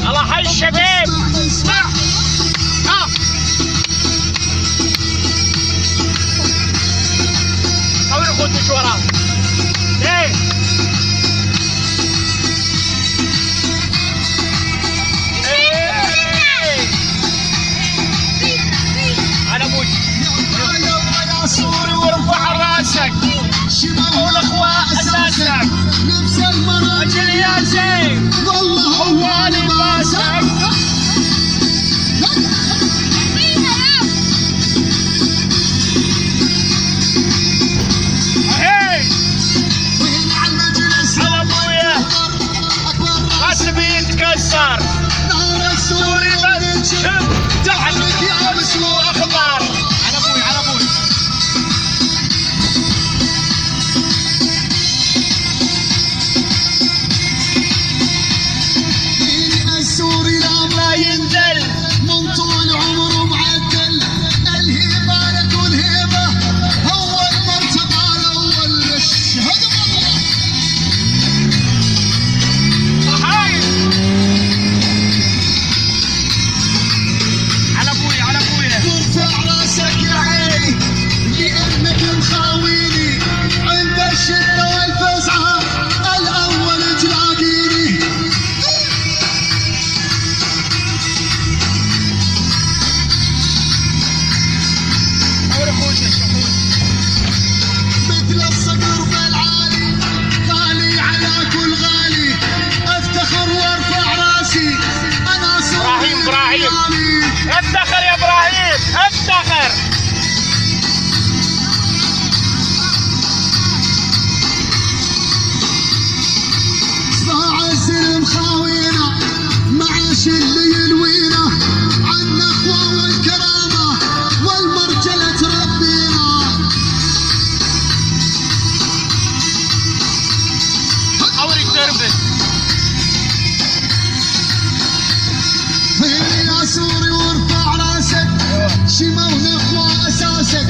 الله حي الشباب. اسمع صور اخوتي شو وراه. ايه على ابوي يا سوري وارفع راسك. والاخوة اساسك. اجل يا زين هو لباسك. هي على ابويا راسي يتكسر. سوري بس تحت اخبار. على ابوي على ابوي. السوري لا ينزل من طول عمره معدل. الهيبة لك والهيبة هو المرتبة الاول. اشهد بالله. على ابوي على ابويا. وارفع راسك يا عيني لانك مخاويني. عند الشدة والفزعة الاول تلاقيني. مثل الصقر بالعالي غالي على كل غالي. افتخر وارفع راسي انا سوري. ابراهيم افتخر يا ابراهيم افتخر. صاع الزلم خاوينا معاش اللي يلوينا. عنا اخوة والكرامة والمرجلة تربينا. اوري التربه. يا سوري وارفع راسك. شمونا اخوة اساسك.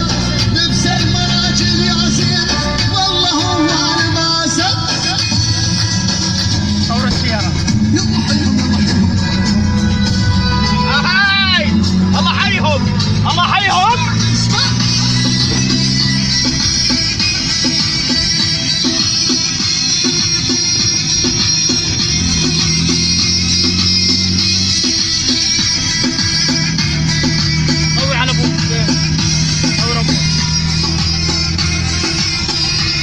لبس المراجل يا زين والله هو لباسك. صور السياره. يلا حيهم يلا حيهم. هاي الله حيهم الله حيهم. اسمع صور على ابوك. صور ابوك.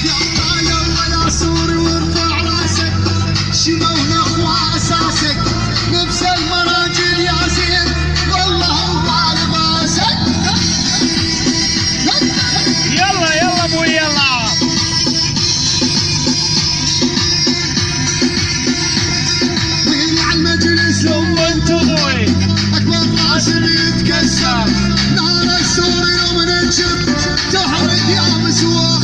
يلا يلا يا سوري وارفع راسك. شمونا اخوة اساسك. لبس المراجل يا زين والله هو لباسك. يلا يلا ابوي يلا. وين على المجلس لو وانت ابوي. اكبر راس يتكسر. نار السوري يوم ننشر تحرق يا مسوار.